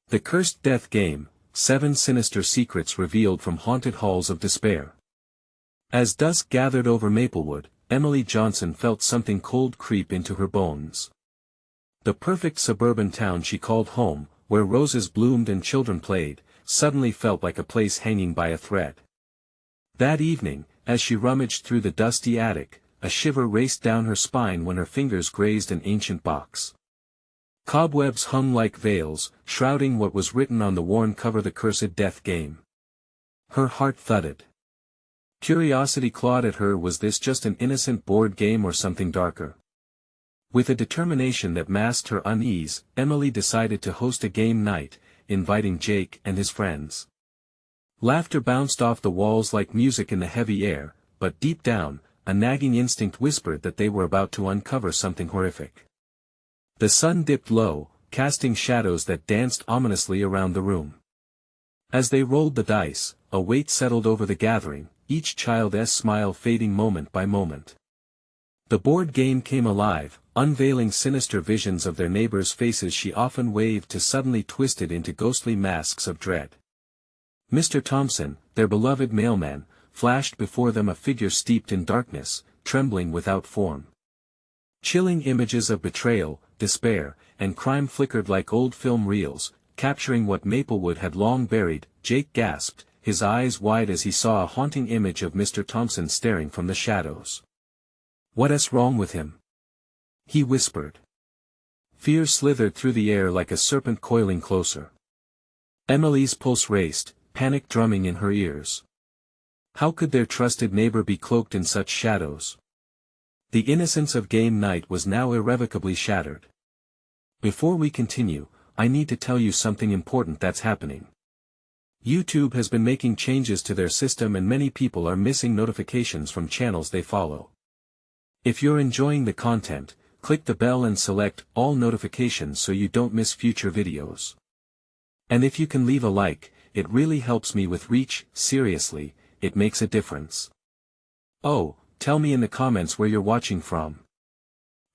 The Cursed Death Game, 7 Sinister Secrets Revealed from Haunted Halls of Despair. As dusk gathered over Maplewood, Emily Johnson felt something cold creep into her bones. The perfect suburban town she called home, where roses bloomed and children played, suddenly felt like a place hanging by a thread. That evening, as she rummaged through the dusty attic, a shiver raced down her spine when her fingers grazed an ancient box. Cobwebs hung like veils, shrouding what was written on the worn cover: The Cursed Death Game. Her heart thudded. Curiosity clawed at her. Was this just an innocent board game or something darker? With a determination that masked her unease, Emily decided to host a game night, inviting Jake and his friends. Laughter bounced off the walls like music in the heavy air, but deep down, a nagging instinct whispered that they were about to uncover something horrific. The sun dipped low, casting shadows that danced ominously around the room. As they rolled the dice, a weight settled over the gathering, each child's smile fading moment by moment. The board game came alive, unveiling sinister visions of their neighbors' faces she often waved to suddenly twisted into ghostly masks of dread. Mr. Thompson, their beloved mailman, flashed before them, a figure steeped in darkness, trembling without form. Chilling images of betrayal, despair, and crime flickered like old film reels, capturing what Maplewood had long buried. Jake gasped, his eyes wide as he saw a haunting image of Mr. Thompson staring from the shadows. "What's wrong with him?" he whispered. Fear slithered through the air like a serpent coiling closer. Emily's pulse raced, panic drumming in her ears. How could their trusted neighbor be cloaked in such shadows? The innocence of game night was now irrevocably shattered. Before we continue, I need to tell you something important that's happening. YouTube has been making changes to their system and many people are missing notifications from channels they follow. If you're enjoying the content, click the bell and select all notifications so you don't miss future videos. And if you can leave a like, it really helps me with reach. Seriously, it makes a difference. Oh, tell me in the comments where you're watching from.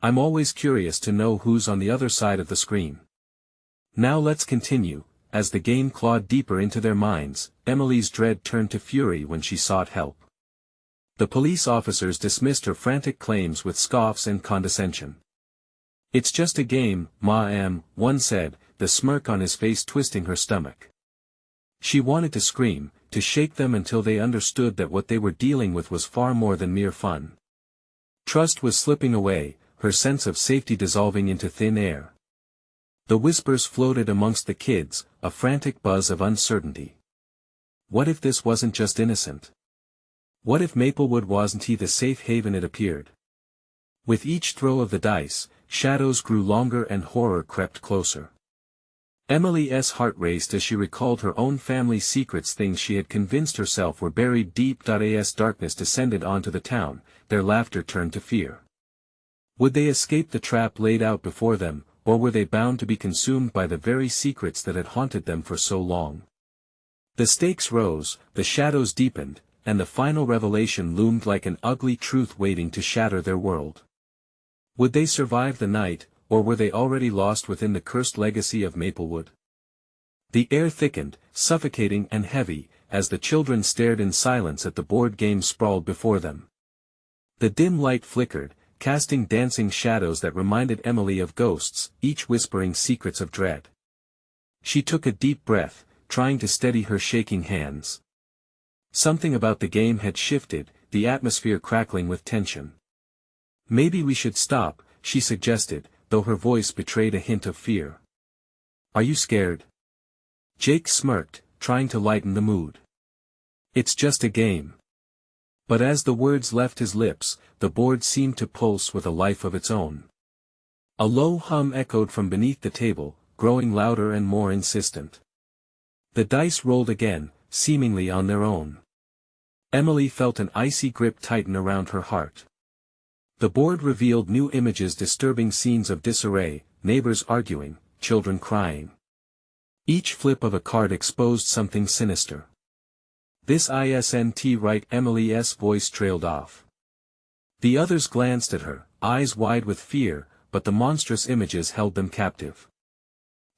I'm always curious to know who's on the other side of the screen. Now let's continue. As the game clawed deeper into their minds, Emily's dread turned to fury when she sought help. The police officers dismissed her frantic claims with scoffs and condescension. "It's just a game, ma'am," one said, the smirk on his face twisting her stomach. She wanted to scream, to shake them until they understood that what they were dealing with was far more than mere fun. Trust was slipping away, her sense of safety dissolving into thin air. The whispers floated amongst the kids, a frantic buzz of uncertainty. What if this wasn't just innocent? What if Maplewood wasn't the safe haven it appeared? With each throw of the dice, shadows grew longer and horror crept closer. Emily's heart raced as she recalled her own family's secrets, things she had convinced herself were buried deep. As darkness descended onto the town, their laughter turned to fear. Would they escape the trap laid out before them, or were they bound to be consumed by the very secrets that had haunted them for so long? The stakes rose, the shadows deepened, and the final revelation loomed like an ugly truth waiting to shatter their world. Would they survive the night, or were they already lost within the cursed legacy of Maplewood? The air thickened, suffocating and heavy, as the children stared in silence at the board game sprawled before them. The dim light flickered, casting dancing shadows that reminded Emily of ghosts, each whispering secrets of dread. She took a deep breath, trying to steady her shaking hands. Something about the game had shifted, the atmosphere crackling with tension. "Maybe we should stop," she suggested, though her voice betrayed a hint of fear. "Are you scared?" Jake smirked, trying to lighten the mood. "It's just a game." But as the words left his lips, the board seemed to pulse with a life of its own. A low hum echoed from beneath the table, growing louder and more insistent. The dice rolled again, seemingly on their own. Emily felt an icy grip tighten around her heart. The board revealed new images, disturbing scenes of disarray, neighbors arguing, children crying. Each flip of a card exposed something sinister. "This isn't right," Emily's voice trailed off. The others glanced at her, eyes wide with fear, but the monstrous images held them captive.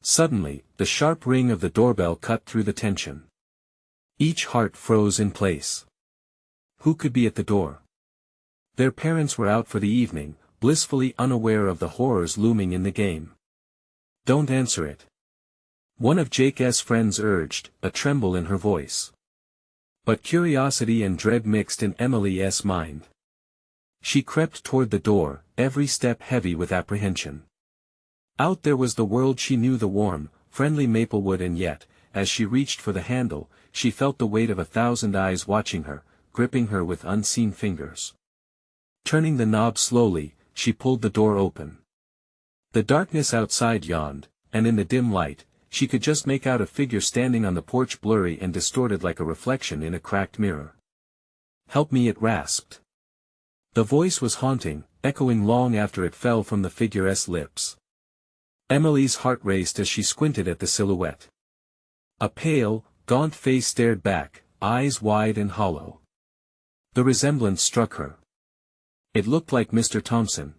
Suddenly, the sharp ring of the doorbell cut through the tension. Each heart froze in place. Who could be at the door? Their parents were out for the evening, blissfully unaware of the horrors looming in the game. Don't answer it. One of Jake's friends urged, a tremble in her voice. But curiosity and dread mixed in Emily's mind. She crept toward the door, every step heavy with apprehension. Out there was the world she knew, the warm, friendly Maplewood, and yet, as she reached for the handle, she felt the weight of 1,000 eyes watching her, gripping her with unseen fingers. Turning the knob slowly, she pulled the door open. The darkness outside yawned, and in the dim light, she could just make out a figure standing on the porch, blurry and distorted like a reflection in a cracked mirror. "Help me," it rasped. The voice was haunting, echoing long after it fell from the figure's lips. Emily's heart raced as she squinted at the silhouette. A pale, gaunt face stared back, eyes wide and hollow. The resemblance struck her. It looked like Mr. Thompson.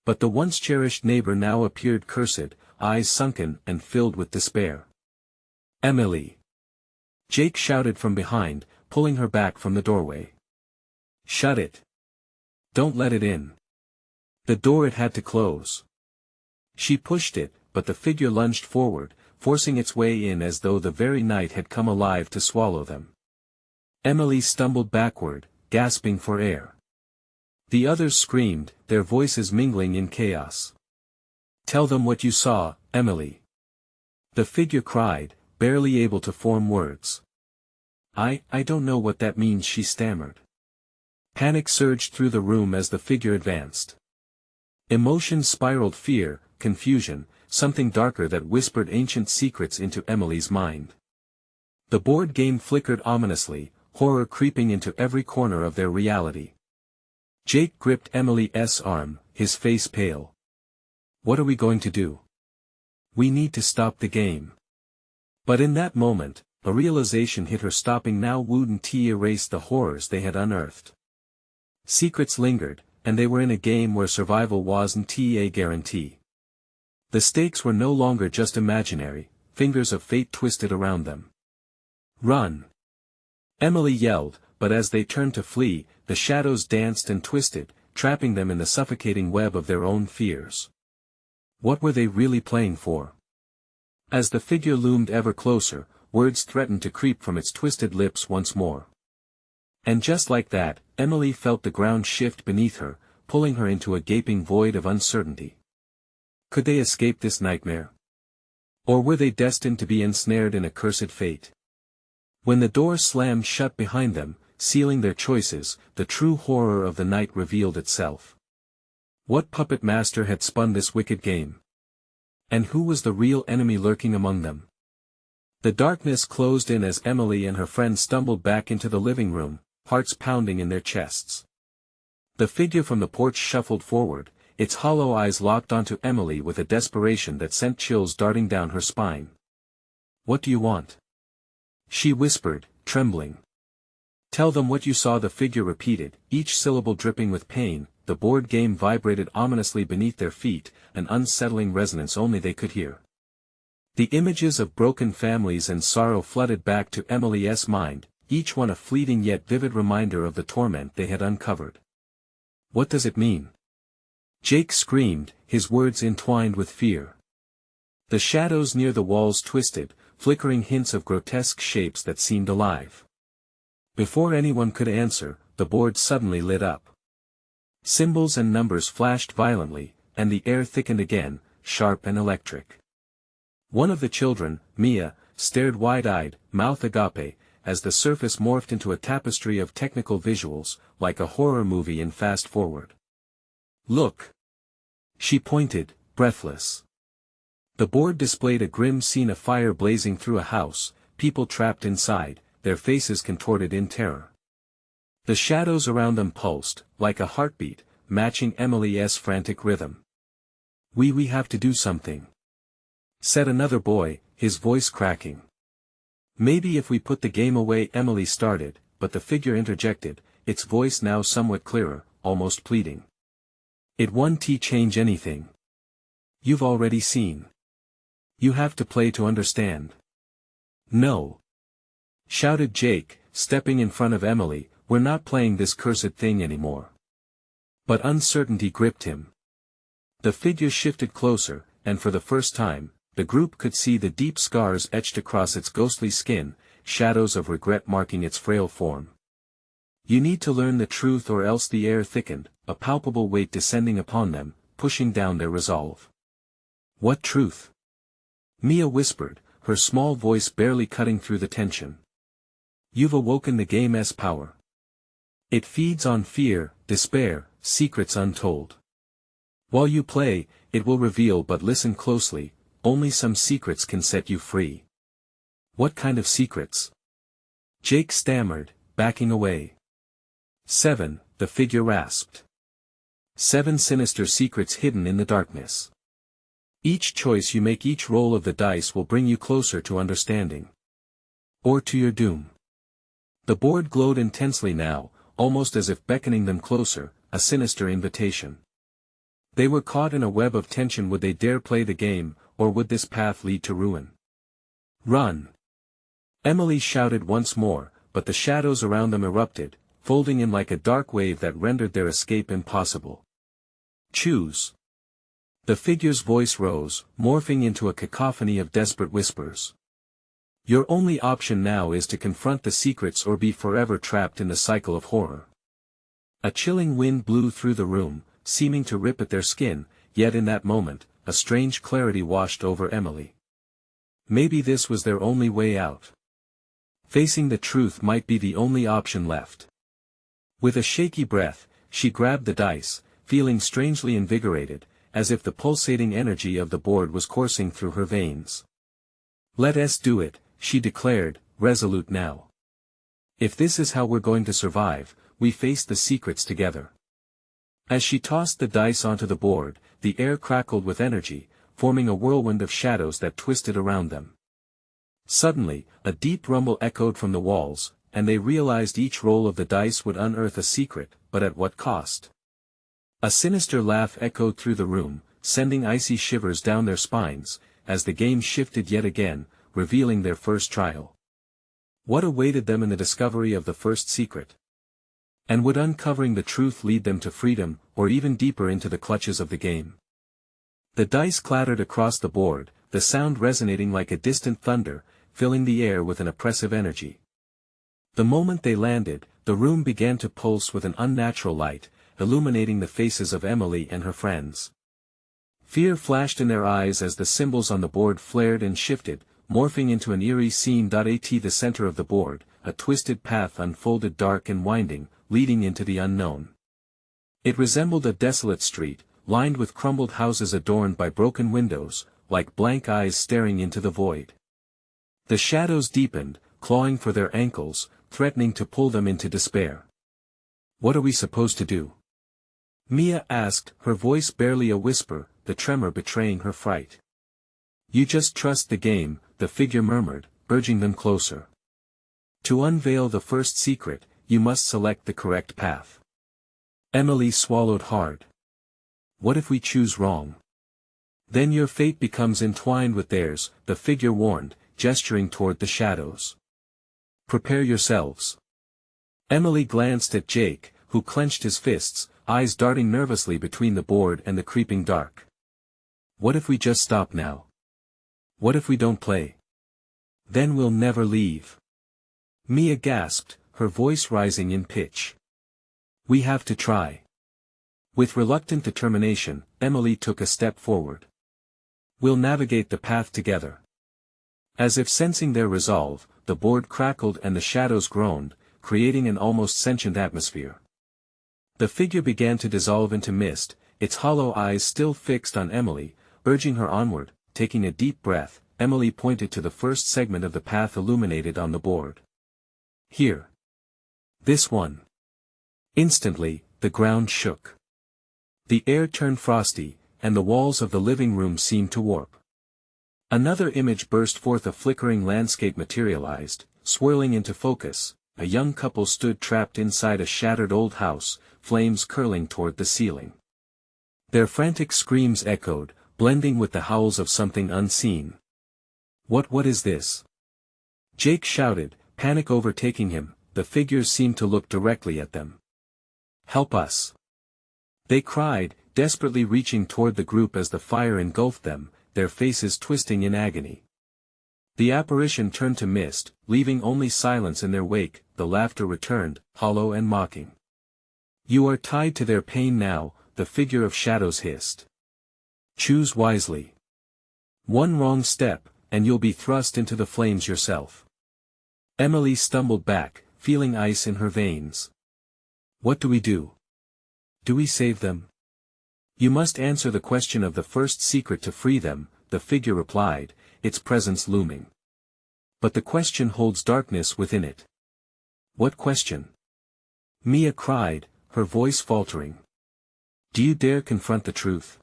But the once cherished neighbor now appeared cursed, eyes sunken and filled with despair. "Emily!" Jake shouted from behind, pulling her back from the doorway. "Shut it. Don't let it in." The door it had to close. She pushed it, but the figure lunged forward, forcing its way in as though the very night had come alive to swallow them. Emily stumbled backward, gasping for air. The others screamed, their voices mingling in chaos. "Tell them what you saw, Emily." The figure cried, barely able to form words. I don't know what that means," she stammered. Panic surged through the room as the figure advanced. Emotions spiraled: fear, confusion, something darker that whispered ancient secrets into Emily's mind. The board game flickered ominously, horror creeping into every corner of their reality. Jake gripped Emily's arm, his face pale. "What are we going to do? We need to stop the game." But in that moment, a realization hit her, stopping now wouldn't erase the horrors they had unearthed. Secrets lingered, and they were in a game where survival wasn't a guarantee. The stakes were no longer just imaginary, fingers of fate twisted around them. "Run!" Emily yelled, but as they turned to flee, the shadows danced and twisted, trapping them in the suffocating web of their own fears. What were they really playing for? As the figure loomed ever closer, words threatened to creep from its twisted lips once more. And just like that, Emily felt the ground shift beneath her, pulling her into a gaping void of uncertainty. Could they escape this nightmare? Or were they destined to be ensnared in a cursed fate? When the door slammed shut behind them, sealing their choices, the true horror of the night revealed itself. What puppet master had spun this wicked game? And who was the real enemy lurking among them? The darkness closed in as Emily and her friend stumbled back into the living room, hearts pounding in their chests. The figure from the porch shuffled forward, its hollow eyes locked onto Emily with a desperation that sent chills darting down her spine. "What do you want?" she whispered, trembling. "Tell them what you saw," the figure repeated, each syllable dripping with pain. The board game vibrated ominously beneath their feet, an unsettling resonance only they could hear. The images of broken families and sorrow flooded back to Emily's mind, each one a fleeting yet vivid reminder of the torment they had uncovered. "What does it mean?" Jake screamed, his words entwined with fear. The shadows near the walls twisted, flickering hints of grotesque shapes that seemed alive. Before anyone could answer, the board suddenly lit up. Symbols and numbers flashed violently, and the air thickened again, sharp and electric. One of the children, Mia, stared wide-eyed, mouth agape, as the surface morphed into a tapestry of technical visuals, like a horror movie in fast forward. "Look!" She pointed, breathless. The board displayed a grim scene: a fire blazing through a house, people trapped inside, their faces contorted in terror. The shadows around them pulsed, like a heartbeat, matching Emily's frantic rhythm. We have to do something," said another boy, his voice cracking. "Maybe if we put the game away," Emily started, but the figure interjected, its voice now somewhat clearer, almost pleading. "It won't change anything. You've already seen. You have to play to understand. No. Shouted Jake, stepping in front of Emily, we're not playing this cursed thing anymore. But uncertainty gripped him. The figure shifted closer, and for the first time, the group could see the deep scars etched across its ghostly skin, shadows of regret marking its frail form. You need to learn the truth, or else. The air thickened, a palpable weight descending upon them, pushing down their resolve. What truth? Mia whispered, her small voice barely cutting through the tension. You've awoken the game's power. It feeds on fear, despair, secrets untold. While you play, it will reveal, but listen closely, only some secrets can set you free. What kind of secrets? Jake stammered, backing away. 7, the figure rasped. 7 sinister secrets hidden in the darkness. Each choice you make, each roll of the dice will bring you closer to understanding. Or to your doom. The board glowed intensely now, almost as if beckoning them closer, a sinister invitation. They were caught in a web of tension. Would they dare play the game, or would this path lead to ruin? Run! Emily shouted once more, but the shadows around them erupted, folding in like a dark wave that rendered their escape impossible. Choose. The figure's voice rose, morphing into a cacophony of desperate whispers. Your only option now is to confront the secrets or be forever trapped in the cycle of horror. A chilling wind blew through the room, seeming to rip at their skin, yet in that moment, a strange clarity washed over Emily. Maybe this was their only way out. Facing the truth might be the only option left. With a shaky breath, she grabbed the dice, feeling strangely invigorated, as if the pulsating energy of the board was coursing through her veins. Let us do it, she declared, resolute now. If this is how we're going to survive, we face the secrets together. As she tossed the dice onto the board, the air crackled with energy, forming a whirlwind of shadows that twisted around them. Suddenly, a deep rumble echoed from the walls, and they realized each roll of the dice would unearth a secret, but at what cost? A sinister laugh echoed through the room, sending icy shivers down their spines, as the game shifted yet again, revealing their first trial. What awaited them in the discovery of the first secret? And would uncovering the truth lead them to freedom, or even deeper into the clutches of the game? The dice clattered across the board, the sound resonating like a distant thunder, filling the air with an oppressive energy. The moment they landed, the room began to pulse with an unnatural light, illuminating the faces of Emily and her friends. Fear flashed in their eyes as the symbols on the board flared and shifted, morphing into an eerie scene. At the center of the board, a twisted path unfolded, dark and winding, leading into the unknown. It resembled a desolate street, lined with crumbled houses adorned by broken windows, like blank eyes staring into the void. The shadows deepened, clawing for their ankles, threatening to pull them into despair. What are we supposed to do? Mia asked, her voice barely a whisper, the tremor betraying her fright. You just trust the game, the figure murmured, urging them closer. To unveil the first secret, you must select the correct path. Emily swallowed hard. What if we choose wrong? Then your fate becomes entwined with theirs, the figure warned, gesturing toward the shadows. Prepare yourselves. Emily glanced at Jake, who clenched his fists, eyes darting nervously between the board and the creeping dark. What if we just stop now? What if we don't play? Then we'll never leave. Mia gasped, her voice rising in pitch. We have to try. With reluctant determination, Emily took a step forward. We'll navigate the path together. As if sensing their resolve, the board crackled and the shadows groaned, creating an almost sentient atmosphere. The figure began to dissolve into mist, its hollow eyes still fixed on Emily, urging her onward. Taking a deep breath, Emily pointed to the first segment of the path illuminated on the board. Here. This one. Instantly, the ground shook. The air turned frosty, and the walls of the living room seemed to warp. Another image burst forth. A flickering landscape materialized, swirling into focus. A young couple stood trapped inside a shattered old house, flames curling toward the ceiling. Their frantic screams echoed, blending with the howls of something unseen. What is this? Jake shouted, panic overtaking him. The figures seemed to look directly at them. Help us! They cried, desperately reaching toward the group as the fire engulfed them, their faces twisting in agony. The apparition turned to mist, leaving only silence in their wake. The laughter returned, hollow and mocking. You are tied to their pain now, the figure of shadows hissed. Choose wisely. One wrong step, and you'll be thrust into the flames yourself. Emily stumbled back, feeling ice in her veins. What do we do? Do we save them? You must answer the question of the first secret to free them, the figure replied, its presence looming. But the question holds darkness within it. What question? Mia cried, her voice faltering. Do you dare confront the truth?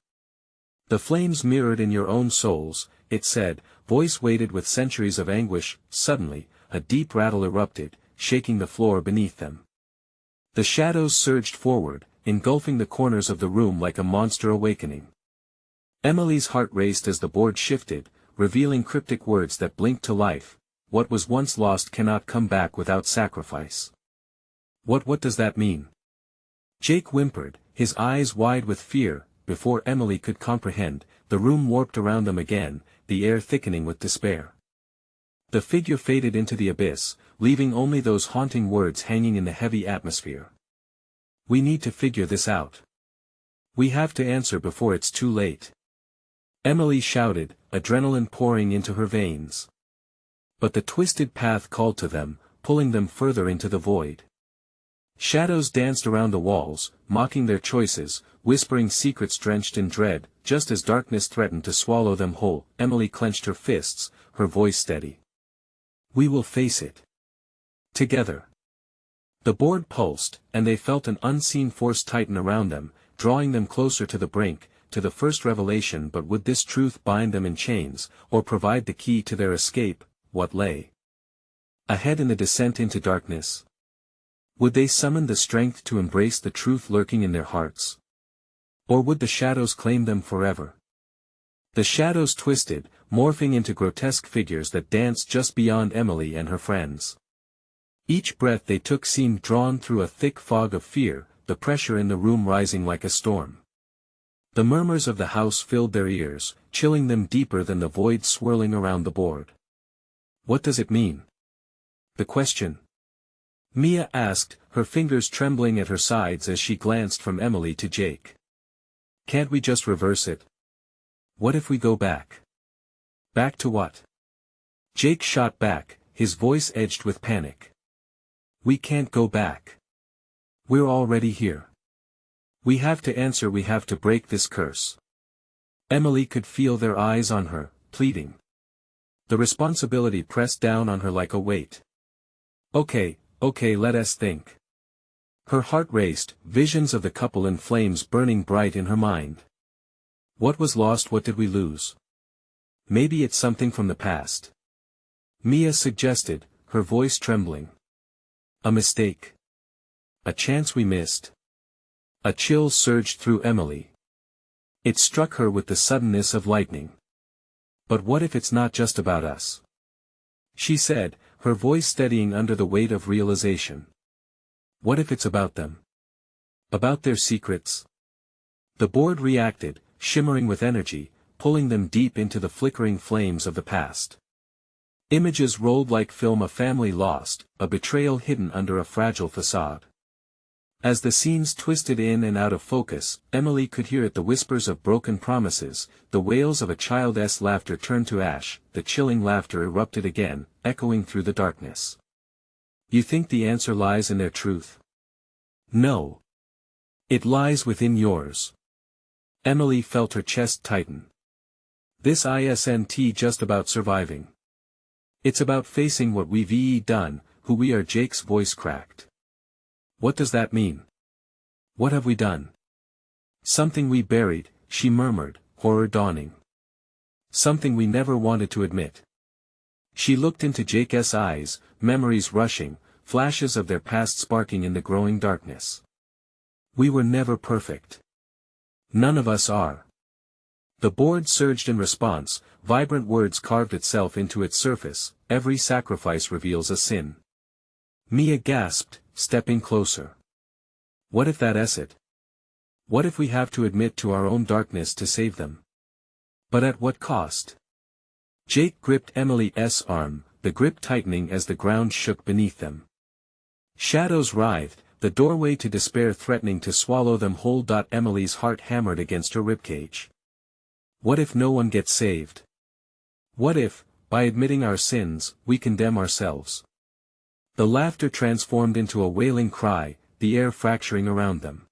The flames mirrored in your own souls, it said, voice weighted with centuries of anguish. Suddenly, a deep rattle erupted, shaking the floor beneath them. The shadows surged forward, engulfing the corners of the room like a monster awakening. Emily's heart raced as the board shifted, revealing cryptic words that blinked to life. What was once lost cannot come back without sacrifice. What does that mean? Jake whimpered, his eyes wide with fear. Before Emily could comprehend, the room warped around them again, the air thickening with despair. The figure faded into the abyss, leaving only those haunting words hanging in the heavy atmosphere. We need to figure this out. We have to answer before it's too late. Emily shouted, adrenaline pouring into her veins. But the twisted path called to them, pulling them further into the void. Shadows danced around the walls, mocking their choices, whispering secrets drenched in dread. Just as darkness threatened to swallow them whole, Emily clenched her fists, her voice steady. We will face it. Together. The board pulsed, and they felt an unseen force tighten around them, drawing them closer to the brink, to the first revelation. But would this truth bind them in chains, or provide the key to their escape? What lay ahead in the descent into darkness? Would they summon the strength to embrace the truth lurking in their hearts? Or would the shadows claim them forever? The shadows twisted, morphing into grotesque figures that danced just beyond Emily and her friends. Each breath they took seemed drawn through a thick fog of fear, the pressure in the room rising like a storm. The murmurs of the house filled their ears, chilling them deeper than the void swirling around the board. What does it mean? The question. Mia asked, her fingers trembling at her sides as she glanced from Emily to Jake. Can't we just reverse it? What if we go back? Back to what? Jake shot back, his voice edged with panic. We can't go back. We're already here. We have to answer, we have to break this curse. Emily could feel their eyes on her, pleading. The responsibility pressed down on her like a weight. Okay, let us think. Her heart raced, visions of the couple in flames burning bright in her mind. What was lost? What did we lose? Maybe it's something from the past. Mia suggested, her voice trembling. A mistake. A chance we missed. A chill surged through Emily. It struck her with the suddenness of lightning. But what if it's not just about us? She said, her voice steadying under the weight of realization. What if it's about them? About their secrets? The board reacted, shimmering with energy, pulling them deep into the flickering flames of the past. Images rolled like film, a family lost, a betrayal hidden under a fragile facade. As the scenes twisted in and out of focus, Emily could hear it, the whispers of broken promises, the wails of a child's laughter turned to ash, the chilling laughter erupted again, echoing through the darkness. You think the answer lies in their truth? No. It lies within yours. Emily felt her chest tighten. This isn't just about surviving. It's about facing what we've done, who we are. Jake's voice cracked. What does that mean? What have we done? Something we buried, she murmured, horror dawning. Something we never wanted to admit. She looked into Jake's eyes, memories rushing, flashes of their past sparking in the growing darkness. We were never perfect. None of us are. The board surged in response, vibrant words carved itself into its surface, every sacrifice reveals a sin. Mia gasped, stepping closer. What if that's it? What if we have to admit to our own darkness to save them? But at what cost? Jake gripped Emily's arm, the grip tightening as the ground shook beneath them. Shadows writhed, the doorway to despair threatening to swallow them whole. Emily's heart hammered against her ribcage. What if no one gets saved? What if, by admitting our sins, we condemn ourselves? The laughter transformed into a wailing cry, the air fracturing around them.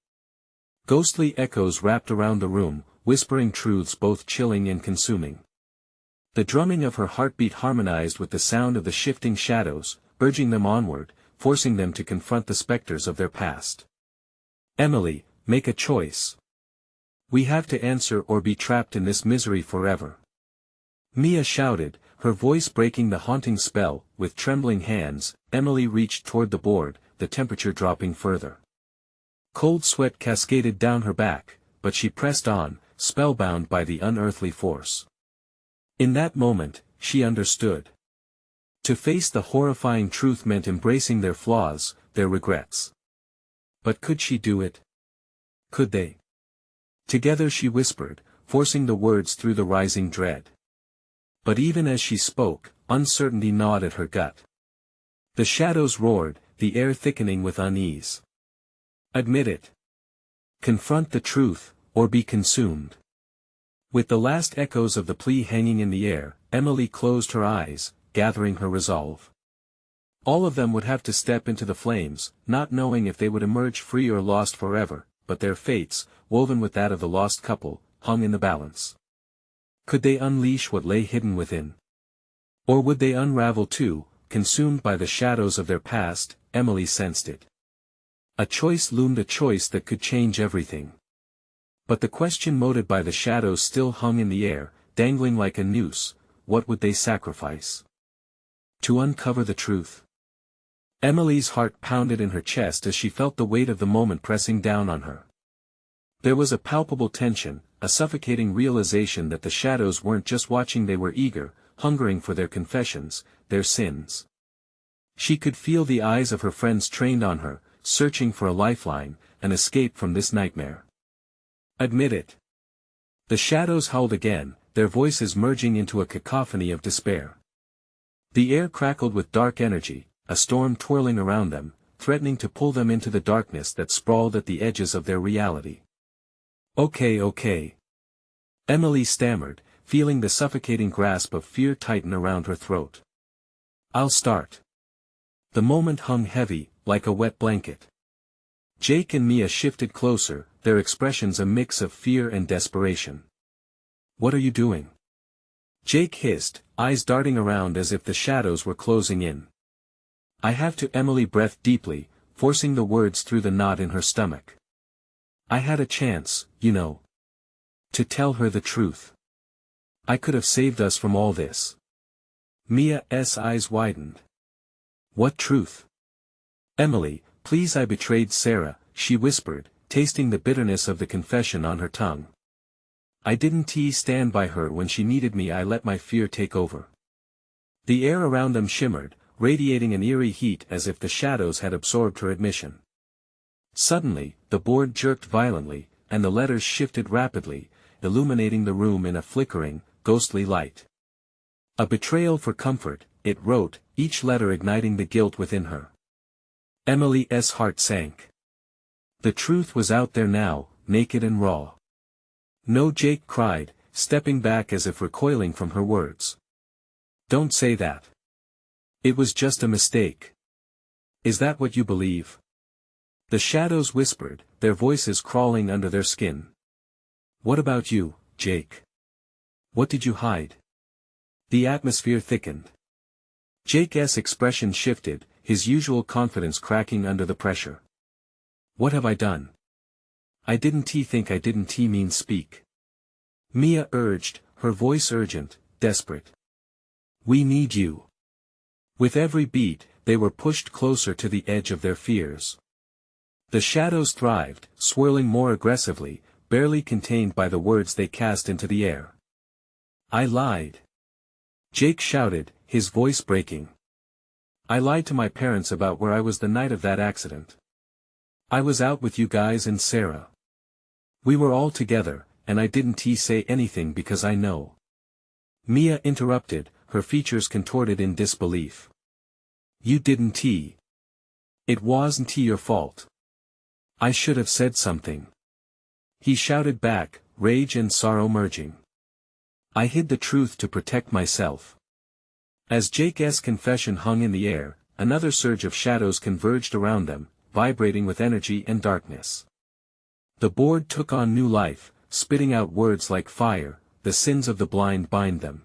Ghostly echoes wrapped around the room, whispering truths both chilling and consuming. The drumming of her heartbeat harmonized with the sound of the shifting shadows, urging them onward, forcing them to confront the specters of their past. Emily, make a choice. We have to answer or be trapped in this misery forever. Mia shouted, her voice breaking the haunting spell. With trembling hands, Emily reached toward the board, the temperature dropping further. Cold sweat cascaded down her back, but she pressed on, spellbound by the unearthly force. In that moment, she understood. To face the horrifying truth meant embracing their flaws, their regrets. But could she do it? Could they? Together she whispered, forcing the words through the rising dread. But even as she spoke, uncertainty gnawed at her gut. The shadows roared, the air thickening with unease. Admit it. Confront the truth, or be consumed. With the last echoes of the plea hanging in the air, Emily closed her eyes, gathering her resolve. All of them would have to step into the flames, not knowing if they would emerge free or lost forever, but their fates, woven with that of the lost couple, hung in the balance. Could they unleash what lay hidden within? Or would they unravel too, consumed by the shadows of their past? Emily sensed it. A choice loomed, a choice that could change everything. But the question moted by the shadows still hung in the air, dangling like a noose. What would they sacrifice? To uncover the truth. Emily's heart pounded in her chest as she felt the weight of the moment pressing down on her. There was a palpable tension, a suffocating realization that the shadows weren't just watching, they were eager, hungering for their confessions, their sins. She could feel the eyes of her friends trained on her, searching for a lifeline, an escape from this nightmare. Admit it. The shadows howled again, their voices merging into a cacophony of despair. The air crackled with dark energy, a storm twirling around them, threatening to pull them into the darkness that sprawled at the edges of their reality. Okay. Emily stammered, feeling the suffocating grasp of fear tighten around her throat. I'll start. The moment hung heavy, like a wet blanket. Jake and Mia shifted closer, their expressions a mix of fear and desperation. What are you doing? Jake hissed, eyes darting around as if the shadows were closing in. I have to. Emily breathed deeply, forcing the words through the knot in her stomach. I had a chance, you know. To tell her the truth. I could have saved us from all this. Mia's eyes widened. What truth? Emily, please. I betrayed Sarah, she whispered, tasting the bitterness of the confession on her tongue. I didn't stand by her when she needed me. I let my fear take over. The air around them shimmered, radiating an eerie heat as if the shadows had absorbed her admission. Suddenly, the board jerked violently, and the letters shifted rapidly, illuminating the room in a flickering, ghostly light. A betrayal for comfort, it wrote, each letter igniting the guilt within her. Emily's heart sank. The truth was out there now, naked and raw. No, Jake cried, stepping back as if recoiling from her words. Don't say that. It was just a mistake. Is that what you believe? The shadows whispered, their voices crawling under their skin. What about you, Jake? What did you hide? The atmosphere thickened. Jake's expression shifted, his usual confidence cracking under the pressure. What have I done? I didn't think. I didn't mean speak. Mia urged, her voice urgent, desperate. We need you. With every beat, they were pushed closer to the edge of their fears. The shadows thrived, swirling more aggressively, barely contained by the words they cast into the air. I lied. Jake shouted, his voice breaking. I lied to my parents about where I was the night of that accident. I was out with you guys and Sarah. We were all together, and I didn't say anything because I know. Mia interrupted, her features contorted in disbelief. You didn't. It wasn't your fault. I should have said something. He shouted back, rage and sorrow merging. I hid the truth to protect myself. As Jake's confession hung in the air, another surge of shadows converged around them, vibrating with energy and darkness. The board took on new life, spitting out words like fire, the sins of the blind bind them.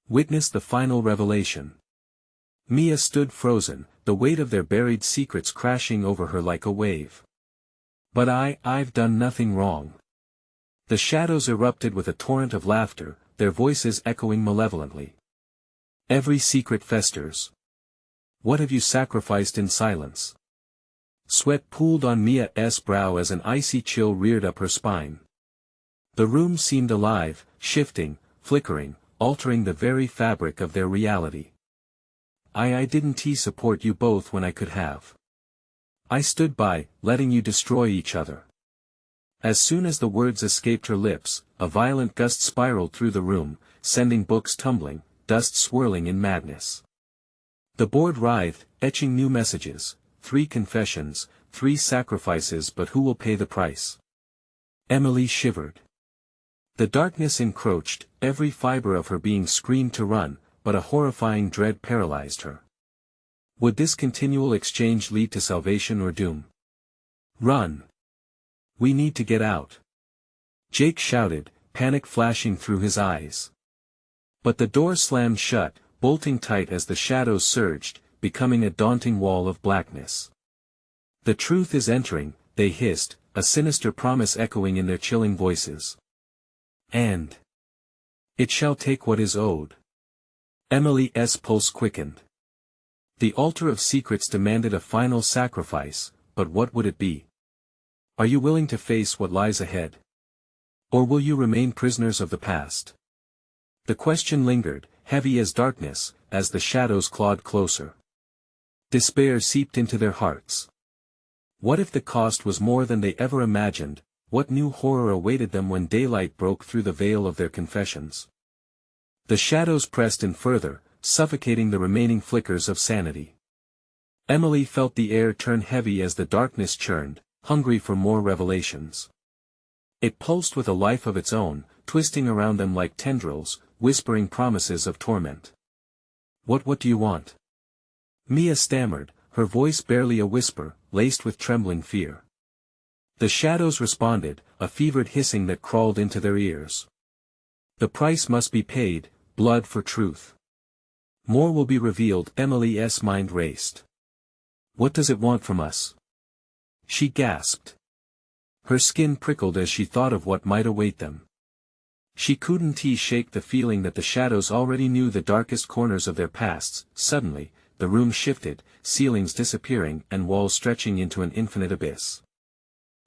Witness the final revelation. Mia stood frozen, the weight of their buried secrets crashing over her like a wave. But I've done nothing wrong. The shadows erupted with a torrent of laughter, their voices echoing malevolently. Every secret festers. What have you sacrificed in silence? Sweat pooled on Mia's brow as an icy chill reared up her spine. The room seemed alive, shifting, flickering, altering the very fabric of their reality. I didn't support you both when I could have. I stood by, letting you destroy each other. As soon as the words escaped her lips, a violent gust spiraled through the room, sending books tumbling, dust swirling in madness. The board writhed, etching new messages, 3 confessions, 3 sacrifices, but who will pay the price? Emily shivered. The darkness encroached, every fiber of her being screamed to run, but a horrifying dread paralyzed her. Would this continual exchange lead to salvation or doom? Run! We need to get out! Jake shouted, panic flashing through his eyes. But the door slammed shut, bolting tight as the shadows surged, becoming a daunting wall of blackness. The truth is entering, they hissed, a sinister promise echoing in their chilling voices. And it shall take what is owed. Emily's pulse quickened. The altar of secrets demanded a final sacrifice, but what would it be? Are you willing to face what lies ahead? Or will you remain prisoners of the past? The question lingered, heavy as darkness, as the shadows clawed closer. Despair seeped into their hearts. What if the cost was more than they ever imagined? What new horror awaited them when daylight broke through the veil of their confessions? The shadows pressed in further, suffocating the remaining flickers of sanity. Emily felt the air turn heavy as the darkness churned, hungry for more revelations. It pulsed with a life of its own, twisting around them like tendrils, whispering promises of torment. What do you want? Mia stammered, her voice barely a whisper, laced with trembling fear. The shadows responded, a fevered hissing that crawled into their ears. The price must be paid, blood for truth. More will be revealed. Emily's mind raced. What does it want from us? She gasped. Her skin prickled as she thought of what might await them. She couldn't shake the feeling that the shadows already knew the darkest corners of their pasts. Suddenly, the room shifted, ceilings disappearing and walls stretching into an infinite abyss.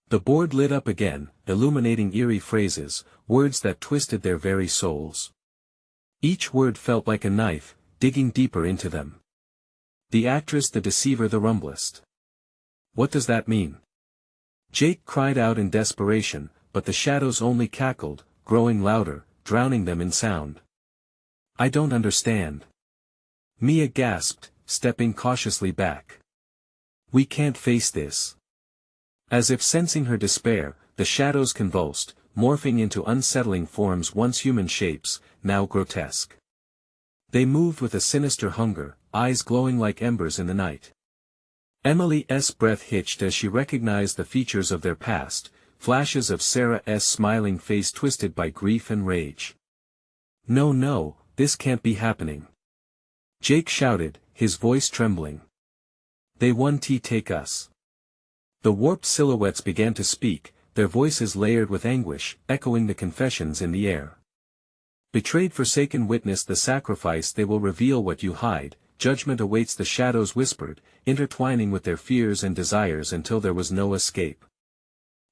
The board lit up again, illuminating eerie phrases, words that twisted their very souls. Each word felt like a knife, digging deeper into them. The actress, the deceiver, the rumblest. What does that mean? Jake cried out in desperation, but the shadows only cackled, growing louder, drowning them in sound. I don't understand. Mia gasped, stepping cautiously back. We can't face this. As if sensing her despair, the shadows convulsed, morphing into unsettling forms, once human shapes, now grotesque. They moved with a sinister hunger, eyes glowing like embers in the night. Emily's breath hitched as she recognized the features of their past, flashes of Sarah's smiling face twisted by grief and rage. No, this can't be happening. Jake shouted, his voice trembling. They won't take us. The warped silhouettes began to speak, their voices layered with anguish, echoing the confessions in the air. Betrayed, forsaken, witness the sacrifice. They will reveal what you hide. Judgment awaits, the shadows whispered, intertwining with their fears and desires until there was no escape.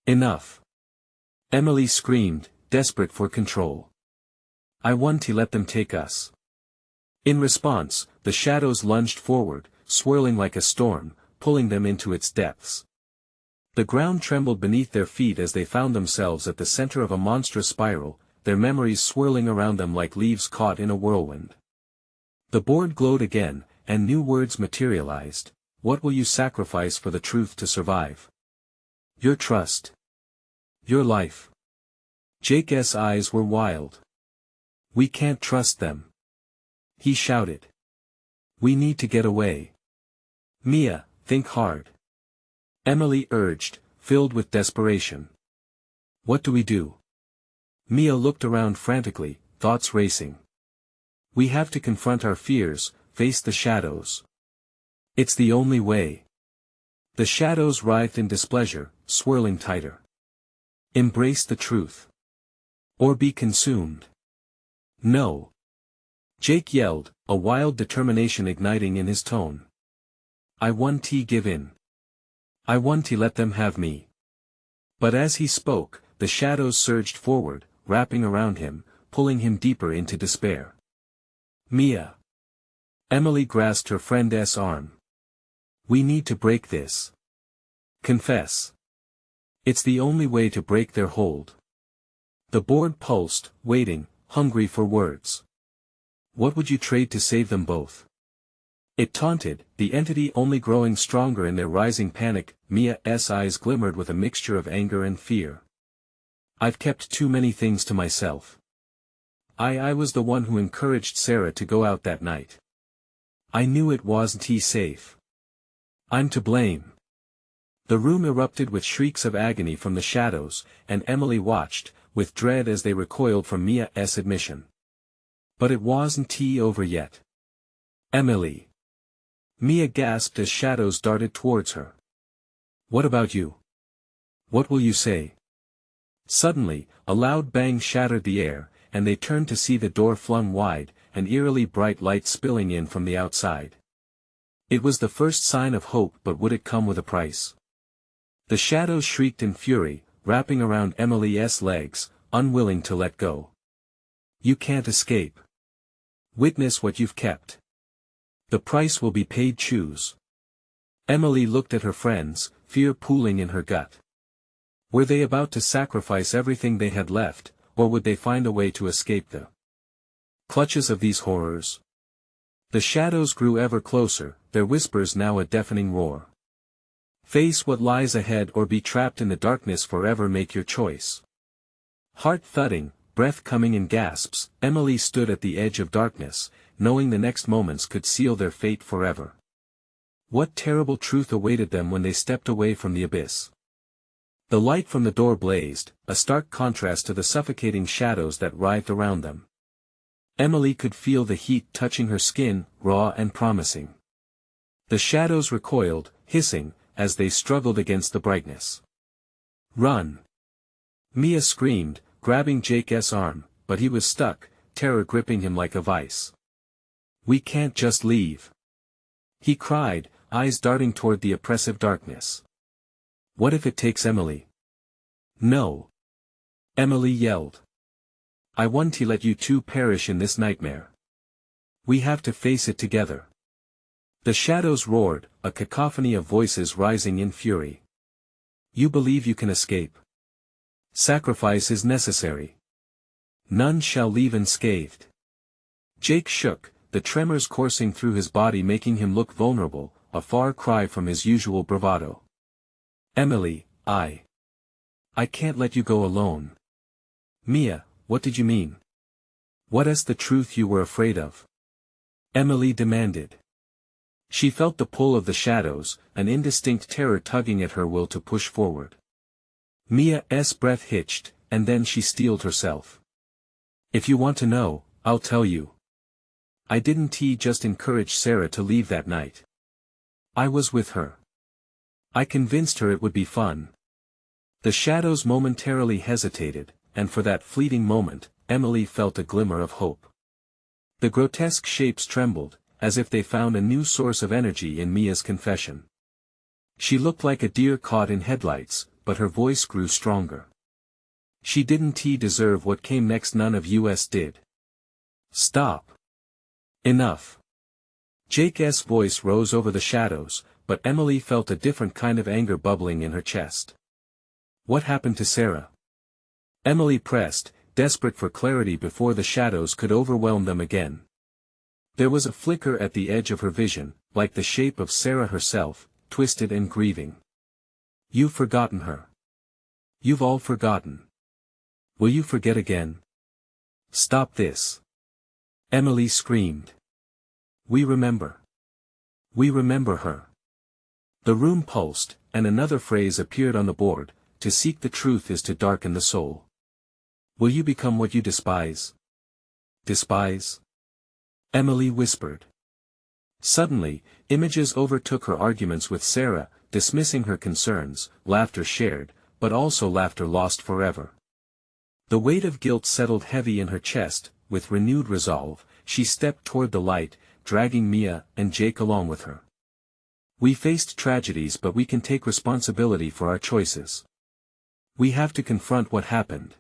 Enough. Emily screamed, desperate for control. I want to let them take us. In response, the shadows lunged forward, swirling like a storm, pulling them into its depths. The ground trembled beneath their feet as they found themselves at the center of a monstrous spiral, their memories swirling around them like leaves caught in a whirlwind. The board glowed again, and new words materialized. What will you sacrifice for the truth to survive? Your trust. Your life. Jake's eyes were wild. We can't trust them. He shouted. We need to get away. Mia, think hard. Emily urged, filled with desperation. What do we do? Mia looked around frantically, thoughts racing. We have to confront our fears, face the shadows. It's the only way. The shadows writhed in displeasure, swirling tighter. Embrace the truth. Or be consumed. No. Jake yelled, a wild determination igniting in his tone. I want to give in. I want to let them have me. But as he spoke, the shadows surged forward, wrapping around him, pulling him deeper into despair. Mia. Emily grasped her friend's arm. We need to break this. Confess. It's the only way to break their hold. The board pulsed, waiting, hungry for words. What would you trade to save them both? It taunted, the entity only growing stronger in their rising panic. Mia's eyes glimmered with a mixture of anger and fear. I've kept too many things to myself. I was the one who encouraged Sarah to go out that night. I knew it wasn't safe. I'm to blame. The room erupted with shrieks of agony from the shadows, and Emily watched, with dread as they recoiled from Mia's admission. But it wasn't over yet. Emily. Mia gasped as shadows darted towards her. What about you? What will you say? Suddenly, a loud bang shattered the air, and they turned to see the door flung wide, an eerily bright light spilling in from the outside. It was the first sign of hope, but would it come with a price? The shadows shrieked in fury, wrapping around Emily's legs, unwilling to let go. You can't escape. Witness what you've kept. The price will be paid. Choose. Emily looked at her friends, fear pooling in her gut. Were they about to sacrifice everything they had left, or would they find a way to escape the clutches of these horrors? The shadows grew ever closer, their whispers now a deafening roar. Face what lies ahead or be trapped in the darkness forever. Make your choice. Heart thudding, breath coming in gasps, Emily stood at the edge of darkness, knowing the next moments could seal their fate forever. What terrible truth awaited them when they stepped away from the abyss? The light from the door blazed, a stark contrast to the suffocating shadows that writhed around them. Emily could feel the heat touching her skin, raw and promising. The shadows recoiled, hissing, as they struggled against the brightness. Run! Mia screamed, grabbing Jake's arm, but he was stuck, terror gripping him like a vice. We can't just leave. He cried, eyes darting toward the oppressive darkness. What if it takes Emily? No. Emily yelled. I want to let you two perish in this nightmare. We have to face it together. The shadows roared, a cacophony of voices rising in fury. You believe you can escape? Sacrifice is necessary. None shall leave unscathed. Jake shook, the tremors coursing through his body making him look vulnerable, a far cry from his usual bravado. Emily, I can't let you go alone. Mia, what did you mean? What is the truth you were afraid of? Emily demanded. She felt the pull of the shadows, an indistinct terror tugging at her will to push forward. Mia's breath hitched, and then she steeled herself. If you want to know, I'll tell you. I didn't just encourage Sarah to leave that night. I was with her. I convinced her it would be fun. The shadows momentarily hesitated, and for that fleeting moment, Emily felt a glimmer of hope. The grotesque shapes trembled, as if they found a new source of energy in Mia's confession. She looked like a deer caught in headlights, but her voice grew stronger. She didn't deserve what came next, none of us did. Stop. Enough. Jake's voice rose over the shadows, but Emily felt a different kind of anger bubbling in her chest. What happened to Sarah? Emily pressed, desperate for clarity before the shadows could overwhelm them again. There was a flicker at the edge of her vision, like the shape of Sarah herself, twisted and grieving. You've forgotten her. You've all forgotten. Will you forget again? Stop this. Emily screamed. We remember. We remember her. The room pulsed, and another phrase appeared on the board: to seek the truth is to darken the soul. Will you become what you despise? Despise? Emily whispered. Suddenly, images overtook her arguments with Sarah, dismissing her concerns, laughter shared, but also laughter lost forever. The weight of guilt settled heavy in her chest. With renewed resolve, she stepped toward the light, dragging Mia and Jake along with her. We faced tragedies, but we can take responsibility for our choices. We have to confront what happened.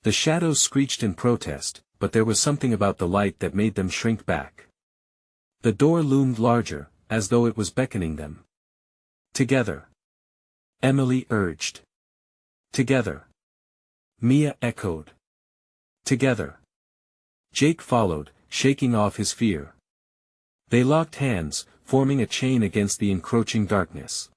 The shadows screeched in protest, but there was something about the light that made them shrink back. The door loomed larger, as though it was beckoning them. Together. Emily urged. Together. Mia echoed. Together. Jake followed, shaking off his fear. They locked hands, forming a chain against the encroaching darkness.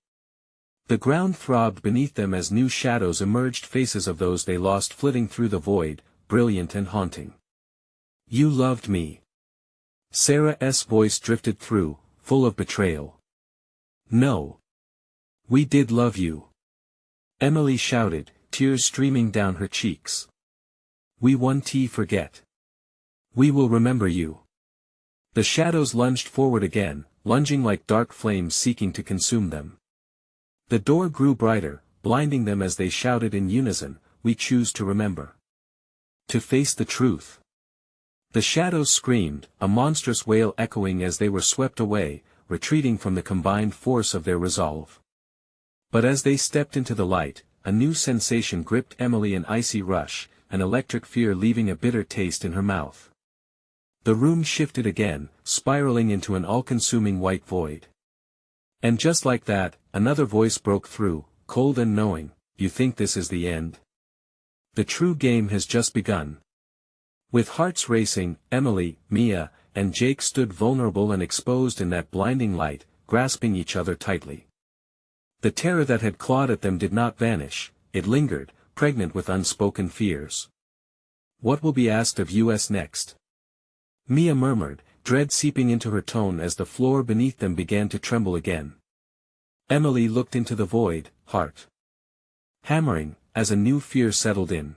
The ground throbbed beneath them as new shadows emerged, faces of those they lost flitting through the void, brilliant and haunting. You loved me. Sarah's voice drifted through, full of betrayal. No. We did love you. Emily shouted, tears streaming down her cheeks. We won't forget. We will remember you. The shadows lunged forward again, lunging like dark flames seeking to consume them. The door grew brighter, blinding them as they shouted in unison, we choose to remember. To face the truth. The shadows screamed, a monstrous wail echoing as they were swept away, retreating from the combined force of their resolve. But as they stepped into the light, a new sensation gripped Emily, an icy rush, an electric fear leaving a bitter taste in her mouth. The room shifted again, spiraling into an all-consuming white void. And just like that, another voice broke through, cold and knowing, you think this is the end? The true game has just begun. With hearts racing, Emily, Mia, and Jake stood vulnerable and exposed in that blinding light, grasping each other tightly. The terror that had clawed at them did not vanish, it lingered, pregnant with unspoken fears. What will be asked of us next? Mia murmured, dread seeping into her tone as the floor beneath them began to tremble again. Emily looked into the void, heart hammering, as a new fear settled in.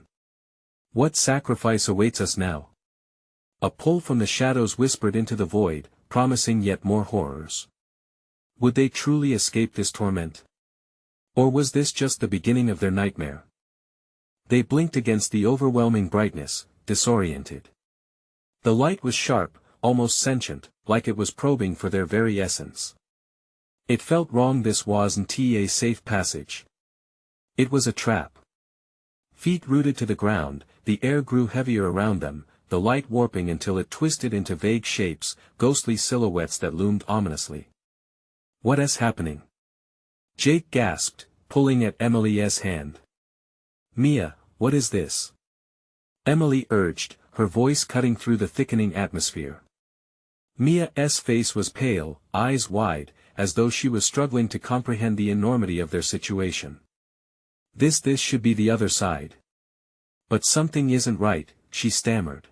What sacrifice awaits us now? A pull from the shadows whispered into the void, promising yet more horrors. Would they truly escape this torment? Or was this just the beginning of their nightmare? They blinked against the overwhelming brightness, disoriented. The light was sharp, almost sentient, like it was probing for their very essence. It felt wrong. This wasn't a safe passage. It was a trap. Feet rooted to the ground, the air grew heavier around them, the light warping until it twisted into vague shapes, ghostly silhouettes that loomed ominously. What is happening? Jake gasped, pulling at Emily's hand. Mia, what is this? Emily urged, her voice cutting through the thickening atmosphere. Mia's face was pale, eyes wide, as though she was struggling to comprehend the enormity of their situation. This should be the other side. But something isn't right, she stammered.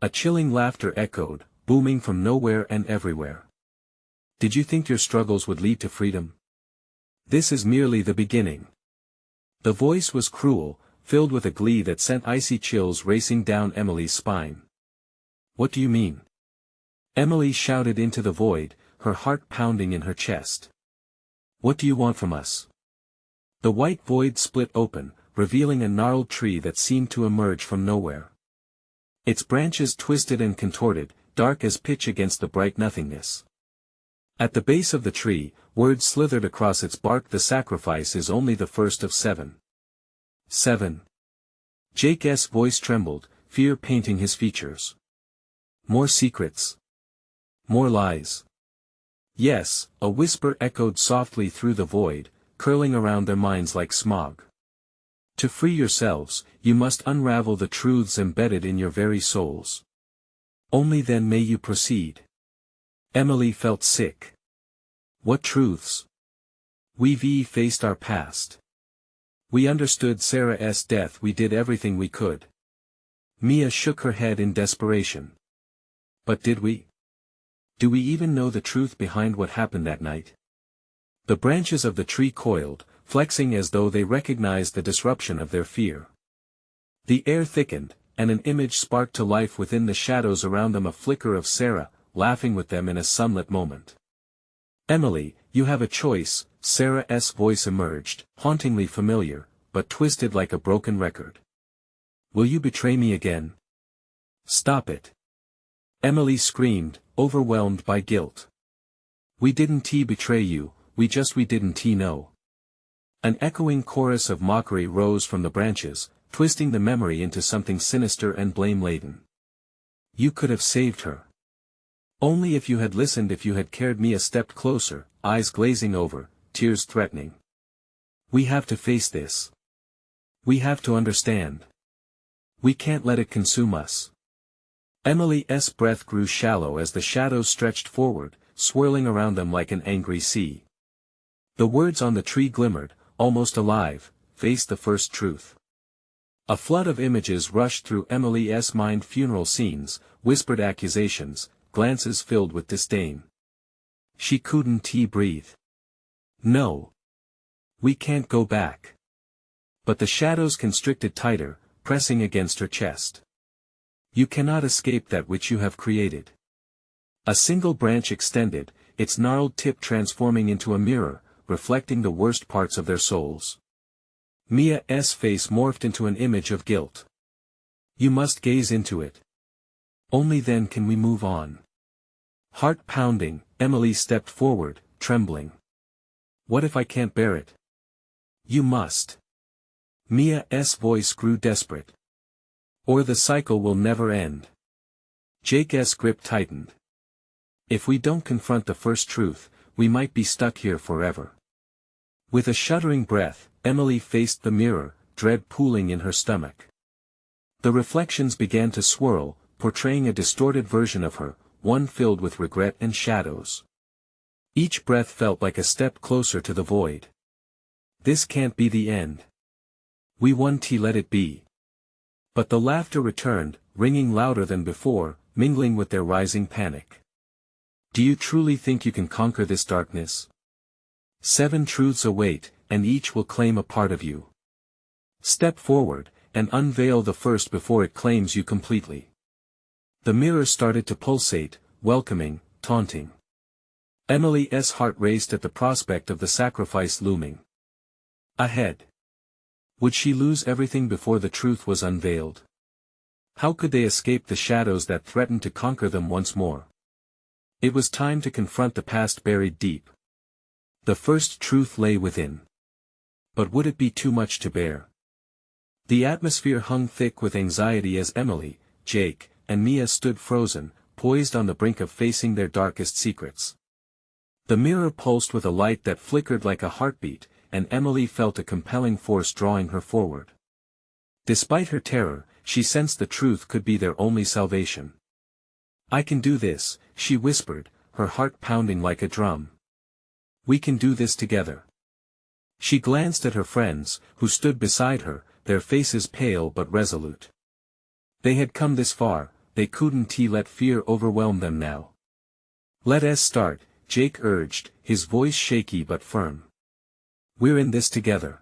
A chilling laughter echoed, booming from nowhere and everywhere. Did you think your struggles would lead to freedom? This is merely the beginning. The voice was cruel, filled with a glee that sent icy chills racing down Emily's spine. What do you mean? Emily shouted into the void, her heart pounding in her chest. What do you want from us? The white void split open, revealing a gnarled tree that seemed to emerge from nowhere. Its branches twisted and contorted, dark as pitch against the bright nothingness. At the base of the tree, words slithered across its bark: the sacrifice is only the first of 7. 7. Jake's voice trembled, fear painting his features. More secrets. More lies. Yes, a whisper echoed softly through the void, curling around their minds like smog. To free yourselves, you must unravel the truths embedded in your very souls. Only then may you proceed. Emily felt sick. What truths? We faced our past. We understood Sarah's death, we did everything we could. Mia shook her head in desperation. But did we? Do we even know the truth behind what happened that night? The branches of the tree coiled, flexing as though they recognized the disruption of their fear. The air thickened, and an image sparked to life within the shadows around them, a flicker of Sarah, laughing with them in a sunlit moment. Emily, you have a choice, Sarah's voice emerged, hauntingly familiar, but twisted like a broken record. Will you betray me again? Stop it. Emily screamed, overwhelmed by guilt. We didn't betray you, we didn't know. An echoing chorus of mockery rose from the branches, twisting the memory into something sinister and blame-laden. You could have saved her. Only if you had listened, if you had cared. Mia stepped closer, eyes glazing over, tears threatening. We have to face this. We have to understand. We can't let it consume us. Emily's breath grew shallow as the shadows stretched forward, swirling around them like an angry sea. The words on the tree glimmered, almost alive, face the first truth. A flood of images rushed through Emily's mind, funeral scenes, whispered accusations, glances filled with disdain. She couldn't breathe. No. We can't go back. But the shadows constricted tighter, pressing against her chest. You cannot escape that which you have created. A single branch extended, its gnarled tip transforming into a mirror, reflecting the worst parts of their souls. Mia's face morphed into an image of guilt. You must gaze into it. Only then can we move on. Heart pounding, Emily stepped forward, trembling. What if I can't bear it? You must. Mia's voice grew desperate. Or the cycle will never end. Jake's grip tightened. If we don't confront the first truth, we might be stuck here forever. With a shuddering breath, Emily faced the mirror, dread pooling in her stomach. The reflections began to swirl, portraying a distorted version of her, one filled with regret and shadows. Each breath felt like a step closer to the void. This can't be the end. We won't let it be. But the laughter returned, ringing louder than before, mingling with their rising panic. Do you truly think you can conquer this darkness? 7 truths await, and each will claim a part of you. Step forward, and unveil the first before it claims you completely. The mirror started to pulsate, welcoming, taunting. Emily's heart raced at the prospect of the sacrifice looming ahead. Would she lose everything before the truth was unveiled? How could they escape the shadows that threatened to conquer them once more? It was time to confront the past buried deep. The first truth lay within. But would it be too much to bear? The atmosphere hung thick with anxiety as Emily, Jake, and Mia stood frozen, poised on the brink of facing their darkest secrets. The mirror pulsed with a light that flickered like a heartbeat, and Emily felt a compelling force drawing her forward. Despite her terror, she sensed the truth could be their only salvation. I can do this, she whispered, her heart pounding like a drum. We can do this together. She glanced at her friends, who stood beside her, their faces pale but resolute. They had come this far, they couldn't let fear overwhelm them now. Let us start, Jake urged, his voice shaky but firm. We're in this together.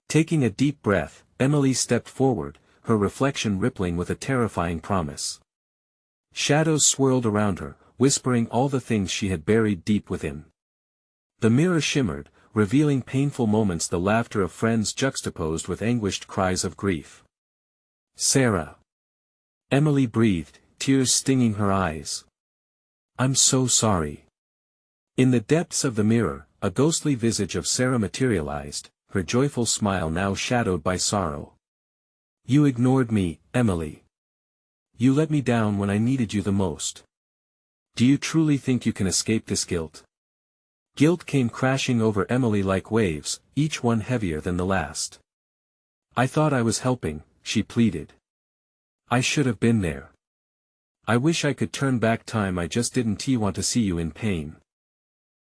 Taking a deep breath, Emily stepped forward, her reflection rippling with a terrifying promise. Shadows swirled around her, whispering all the things she had buried deep within. The mirror shimmered, revealing painful moments, the laughter of friends juxtaposed with anguished cries of grief. Sarah. Emily breathed, tears stinging her eyes. I'm so sorry. In the depths of the mirror, a ghostly visage of Sarah materialized, her joyful smile now shadowed by sorrow. You ignored me, Emily. You let me down when I needed you the most. Do you truly think you can escape this guilt? Guilt came crashing over Emily like waves, each one heavier than the last. I thought I was helping, she pleaded. I should have been there. I wish I could turn back time, I just didn't want to see you in pain.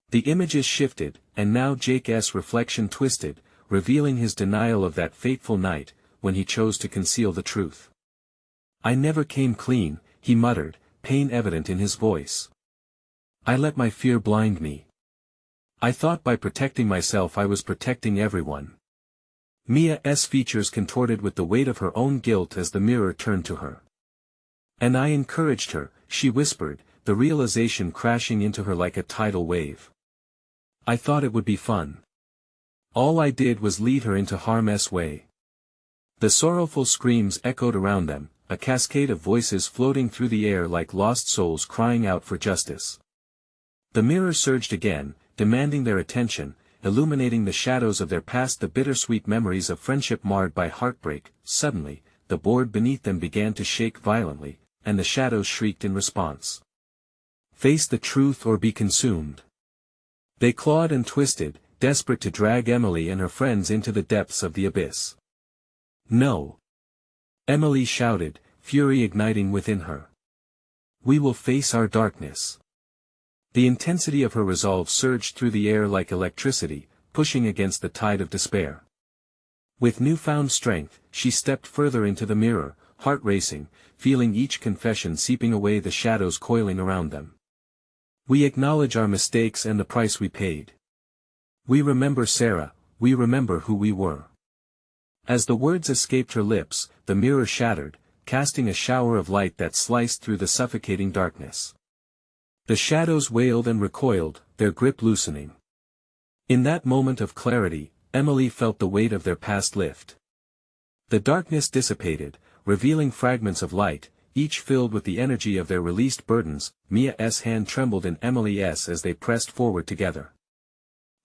The images shifted, and now Jake's reflection twisted, revealing his denial of that fateful night, when he chose to conceal the truth. I never came clean, he muttered, pain evident in his voice. I let my fear blind me. I thought by protecting myself I was protecting everyone. Mia's features contorted with the weight of her own guilt as the mirror turned to her. And I encouraged her, she whispered, the realization crashing into her like a tidal wave. I thought it would be fun. All I did was lead her into harm's way. The sorrowful screams echoed around them, a cascade of voices floating through the air like lost souls crying out for justice. The mirror surged again, demanding their attention, illuminating the shadows of their past, the bittersweet memories of friendship marred by heartbreak. Suddenly, the board beneath them began to shake violently, and the shadows shrieked in response. Face the truth or be consumed. They clawed and twisted, desperate to drag Emily and her friends into the depths of the abyss. No! Emily shouted, fury igniting within her. We will face our darkness. The intensity of her resolve surged through the air like electricity, pushing against the tide of despair. With newfound strength, she stepped further into the mirror, heart racing, feeling each confession seeping away, the shadows coiling around them. We acknowledge our mistakes and the price we paid. We remember Sarah, we remember who we were. As the words escaped her lips, the mirror shattered, casting a shower of light that sliced through the suffocating darkness. The shadows wailed and recoiled, their grip loosening. In that moment of clarity, Emily felt the weight of their past lift. The darkness dissipated, revealing fragments of light, each filled with the energy of their released burdens. Mia's hand trembled in Emily's as they pressed forward together.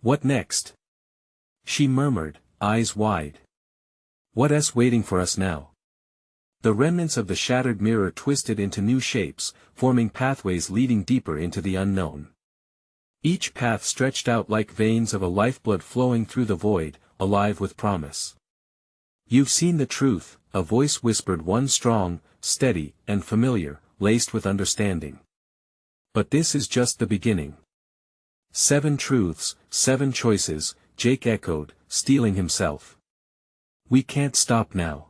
What next? She murmured, eyes wide. What's waiting for us now? The remnants of the shattered mirror twisted into new shapes, forming pathways leading deeper into the unknown. Each path stretched out like veins of a lifeblood flowing through the void, alive with promise. You've seen the truth, a voice whispered, one strong, steady, and familiar, laced with understanding. But this is just the beginning. 7 truths, 7 choices, Jake echoed, steeling himself. We can't stop now.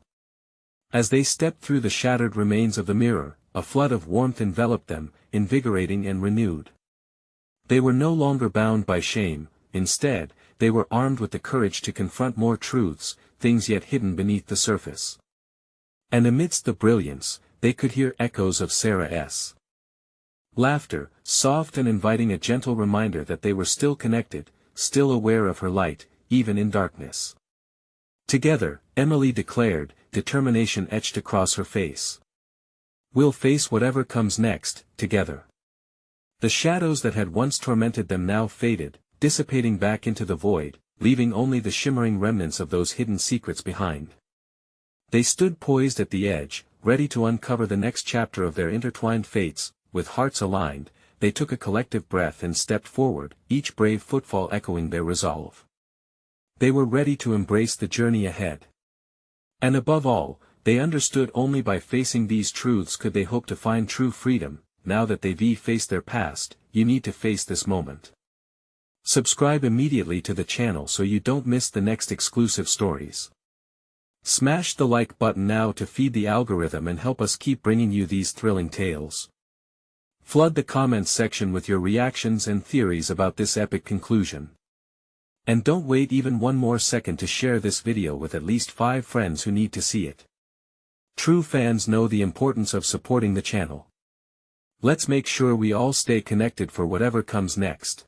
As they stepped through the shattered remains of the mirror, a flood of warmth enveloped them, invigorating and renewed. They were no longer bound by shame, instead, they were armed with the courage to confront more truths, things yet hidden beneath the surface. And amidst the brilliance, they could hear echoes of Sarah's laughter, soft and inviting, a gentle reminder that they were still connected, still aware of her light, even in darkness. Together, Emily declared, determination etched across her face. We'll face whatever comes next, together. The shadows that had once tormented them now faded, dissipating back into the void, leaving only the shimmering remnants of those hidden secrets behind. They stood poised at the edge, ready to uncover the next chapter of their intertwined fates. With hearts aligned, they took a collective breath and stepped forward, each brave footfall echoing their resolve. They were ready to embrace the journey ahead. And above all, they understood only by facing these truths could they hope to find true freedom. Now that they've faced their past, you need to face this moment. Subscribe immediately to the channel so you don't miss the next exclusive stories. Smash the like button now to feed the algorithm and help us keep bringing you these thrilling tales. Flood the comments section with your reactions and theories about this epic conclusion. And don't wait even one more second to share this video with at least 5 friends who need to see it. True fans know the importance of supporting the channel. Let's make sure we all stay connected for whatever comes next.